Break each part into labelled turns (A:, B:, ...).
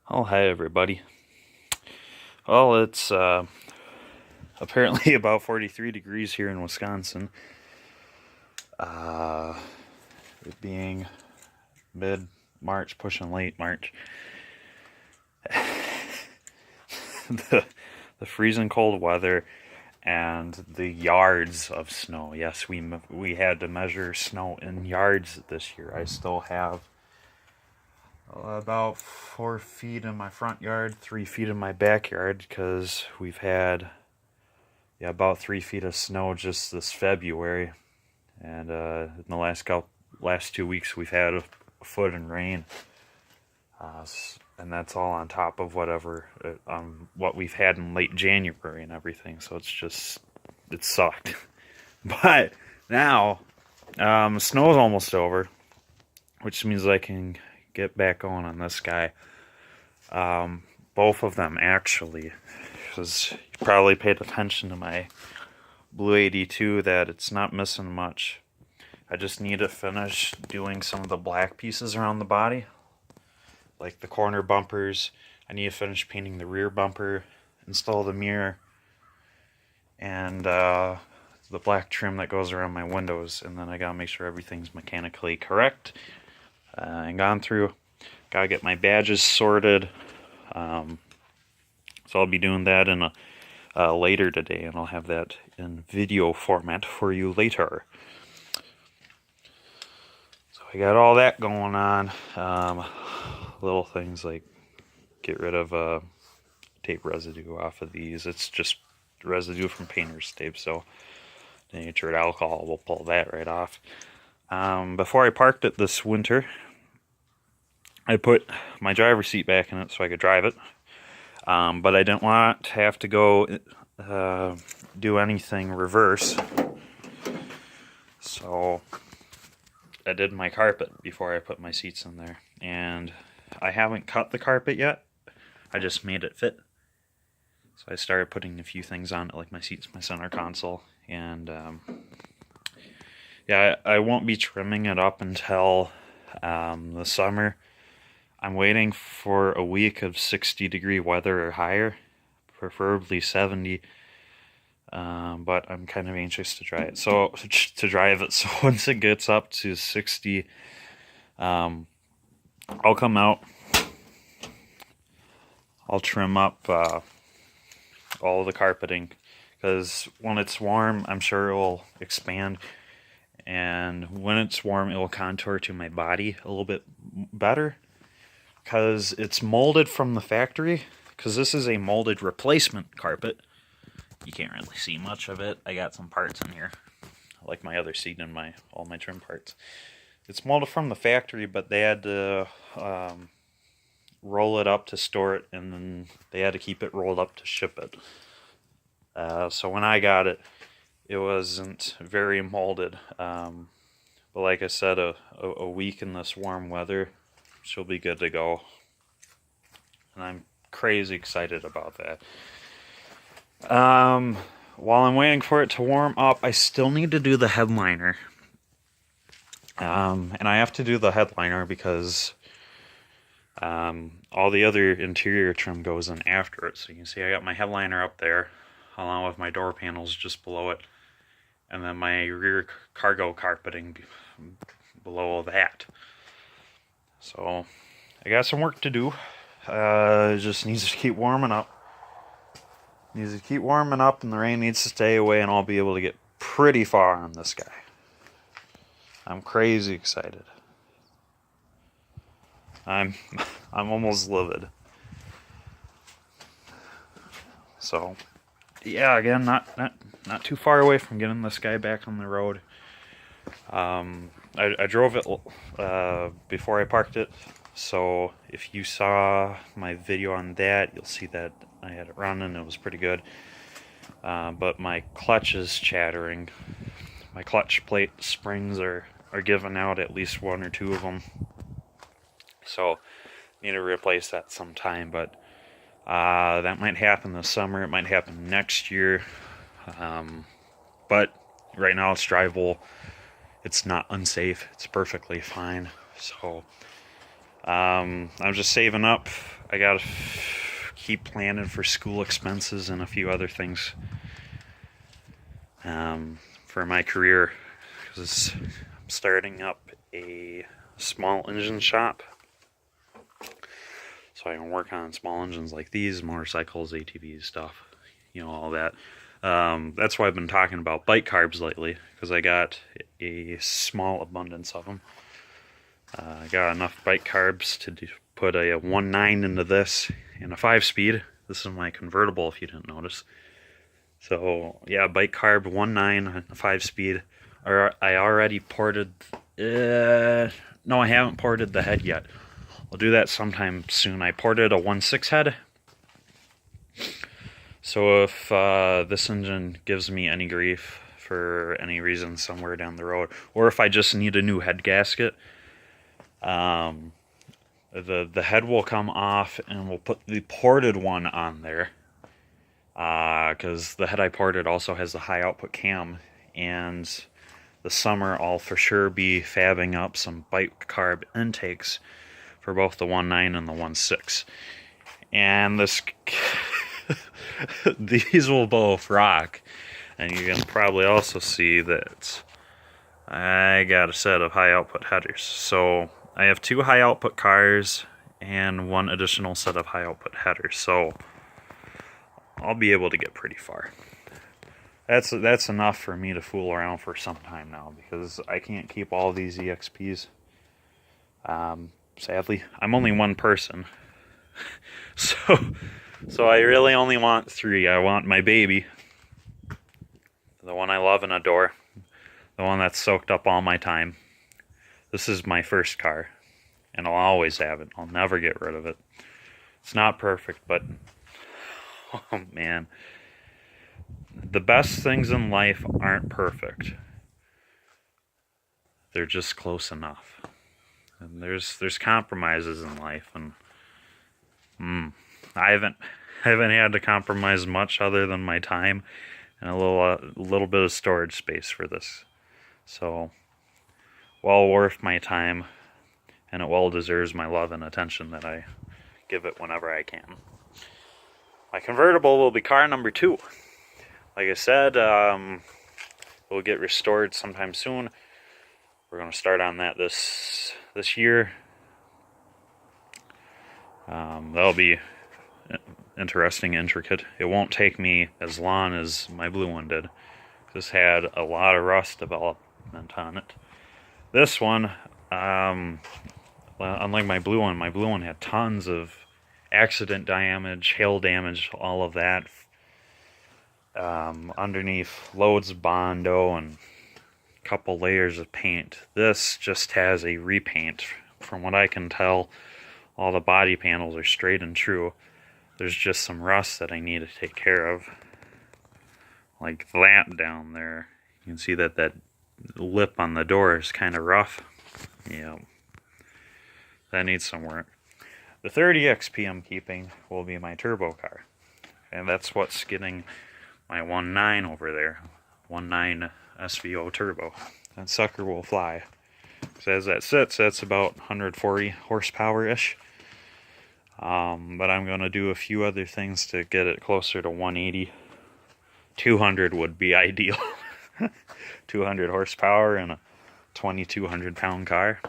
A: Oh, hi everybody. Well, it's apparently about 43 degrees here in Wisconsin. Uh, it being mid-March, pushing late March. the, the freezing cold weather and the yards of snow. Yes, we had to measure snow in yards this year. I still have about 4 feet in my front yard, 3 feet in my backyard, because we've had about 3 feet of snow just this February, and in the last 2 weeks we've had a foot in rain, and that's all on top of what we've had in late January and everything. So it sucked. But now snow's almost over, which means I can get back going on this guy. Both of them actually, because you probably paid attention to my Blue 82 that it's not missing much. I just need to finish doing some of the black pieces around the body, like the corner bumpers. I need to finish painting the rear bumper, install the mirror, and the black trim that goes around my windows, and then I gotta make sure everything's mechanically correct and gone through. Gotta get my badges sorted. So I'll be doing that in later today, and I'll have that in video format for you later. So I got all that going on. Little things like get rid of tape residue off of these. It's just residue from painter's tape, so denatured alcohol will pull that right off. Before I parked it this winter, I put my driver's seat back in it so I could drive it. But I didn't want to have to go do anything reverse. So I did my carpet before I put my seats in there. And I haven't cut the carpet yet. I just made it fit. So I started putting a few things on it, like my seats, my center console. And yeah, I won't be trimming it up until the summer. I'm waiting for a week of 60-degree weather or higher, preferably 70. But I'm kind of anxious to drive it. So once it gets up to 60, I'll come out. I'll trim up all the carpeting, because when it's warm, I'm sure it will expand. And when it's warm, it will contour to my body a little bit better, because it's molded from the factory, because this is a molded replacement carpet. You can't really see much of it. I got some parts in here, like my other seat and all my trim parts. It's molded from the factory, but they had to roll it up to store it, and then they had to keep it rolled up to ship it. So when I got it, it wasn't very molded. But like I said, a week in this warm weather, she'll be good to go. And I'm crazy excited about that. While I'm waiting for it to warm up, I still need to do the headliner. And I have to do the headliner because all the other interior trim goes in after it. So you can see I got my headliner up there, along with my door panels just below it, and then my rear cargo carpeting below that. So I got some work to do. It just needs to keep warming up. And the rain needs to stay away, and I'll be able to get pretty far on this guy. I'm crazy excited. I'm almost livid. So yeah, again, not too far away from getting this guy back on the road. I drove it before I parked it, so if you saw my video on that, you'll see that I had it running. It was pretty good, but my clutch is chattering. My clutch plate springs are giving out, at least one or two of them, so I need to replace that sometime. But that might happen this summer. It might happen next year, but right now it's drivable. It's not unsafe. It's perfectly fine. So I'm just saving up. I gotta keep planning for school expenses and a few other things for my career, because I'm starting up a small engine shop, so I can work on small engines like these, motorcycles, ATVs, stuff, you know, all that. That's why I've been talking about bike carbs lately, because I got a small abundance of them. I got enough bike carbs to put a 1.9 into this and a 5-speed. This is my convertible, if you didn't notice. So yeah, bike carb 1.9 and a 5-speed. I already ported. No, I haven't ported the head yet. I'll do that sometime soon. I ported a 1.6 head. So if this engine gives me any grief for any reason somewhere down the road, or if I just need a new head gasket, the head will come off and we'll put the ported one on there, because the head I ported also has the high output cam, and this summer I'll for sure be fabbing up some bike carb intakes for both the 1.9 and the 1.6, and this these will both rock. And you can probably also see that I got a set of high output headers. So I have 2 high output cars and 1 additional set of high output headers. So I'll be able to get pretty far. That's enough for me to fool around for some time now, because I can't keep all these EXPs. Sadly, I'm only one person. So I really only want 3. I want my baby, the one I love and adore, the one that's soaked up all my time. This is my first car, and I'll always have it. I'll never get rid of it. It's not perfect, but oh man, the best things in life aren't perfect. They're just close enough. And there's compromises in life, and I haven't had to compromise much other than my time and a little bit of storage space for this. So, well worth my time, and it well deserves my love and attention that I give it whenever I can. My convertible will be car number 2. Like I said, will get restored sometime soon. We're going to start on that this year. That'll be interesting, intricate. It won't take me as long as my blue one did. This had a lot of rust development on it. This one, unlike my blue one had tons of accident damage, hail damage, all of that. Underneath loads of Bondo and a couple layers of paint. This just has a repaint. From what I can tell, all the body panels are straight and true. There's just some rust that I need to take care of. Like that down there. You can see that lip on the door is kind of rough. Yeah. That needs some work. The third EXP I'm keeping will be my turbo car. And that's what's getting my 1.9 over there. 1.9 SVO turbo. That sucker will fly. So as that sits, that's about 140 horsepower-ish. But I'm going to do a few other things to get it closer to 180. 200 would be ideal. 200 horsepower in a 2,200 pound car.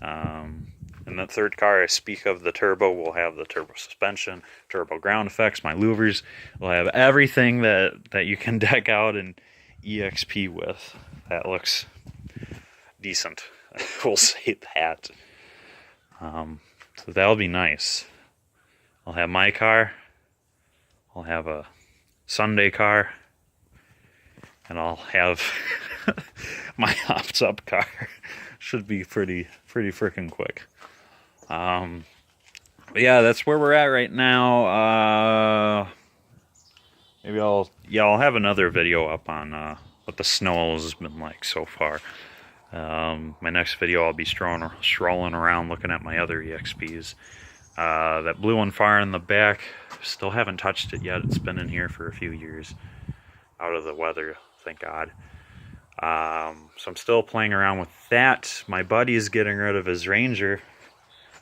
A: And the third car I speak of, the turbo, will have the turbo suspension, turbo ground effects, my louvers. Will have everything that you can deck out an EXP with. That looks decent. We'll say that. So that'll be nice. I'll have my car. I'll have a Sunday car. And I'll have my hopped up car. Should be pretty freaking quick. But yeah, that's where we're at right now. Maybe I'll have another video up on what the snow has been like so far. My next video I'll be strolling around looking at my other EXPs. That blue one far in the back, still haven't touched it yet. It's been in here for a few years, out of the weather, thank God. So I'm still playing around with that. My buddy is getting rid of his Ranger,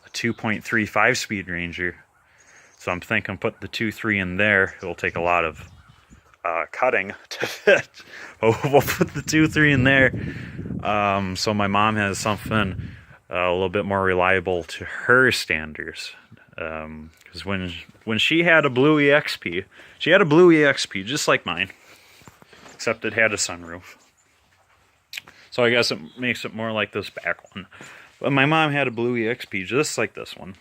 A: a 2.35 speed Ranger. So I'm thinking put the 2-3 in there. It'll take a lot of cutting to fit. But we'll put the 2-3 in there, so my mom has something a little bit more reliable to her standards. Because when she had a blue EXP, she had a blue EXP just like mine, except it had a sunroof. So I guess it makes it more like this back one. But my mom had a blue EXP just like this one.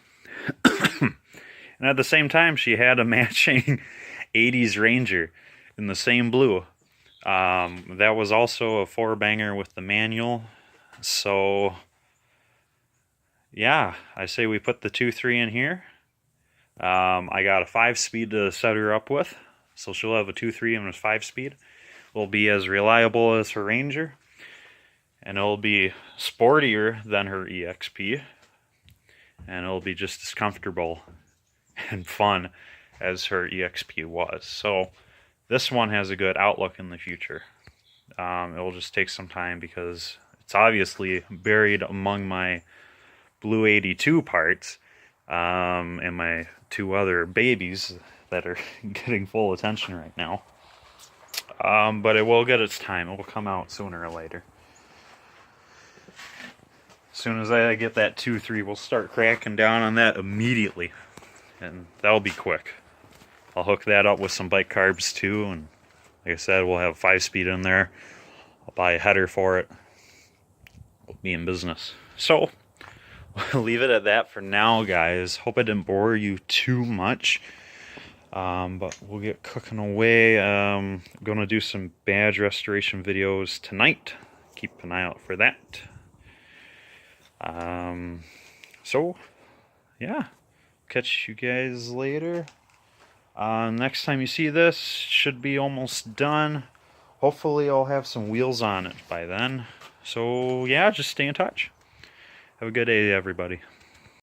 A: And at the same time, she had a matching 80s Ranger in the same blue. That was also a 4-banger with the manual. So, yeah, I say we put the 2-3 in here. I got a 5-speed to set her up with. So she'll have a 2-3 and a 5-speed. Will be as reliable as her Ranger. And it'll be sportier than her EXP. And it'll be just as comfortable and fun as her EXP was. So this one has a good outlook in the future. It'll just take some time because it's obviously buried among my Blue 82 parts and my 2 other babies that are getting full attention right now. But it will get its time. It will come out sooner or later. As soon as I get that 2-3, we'll start cracking down on that immediately. And that'll be quick. I'll hook that up with some bike carbs too, and like I said, we'll have 5-speed in there. I'll buy a header for it. We'll be in business. So, we'll leave it at that for now, guys. Hope I didn't bore you too much. But we'll get cooking away. I'm going to do some badge restoration videos tonight. Keep an eye out for that. So, yeah. Catch you guys later. Next time you see this, should be almost done. Hopefully I'll have some wheels on it by then. So, yeah, just stay in touch. Have a good day, everybody.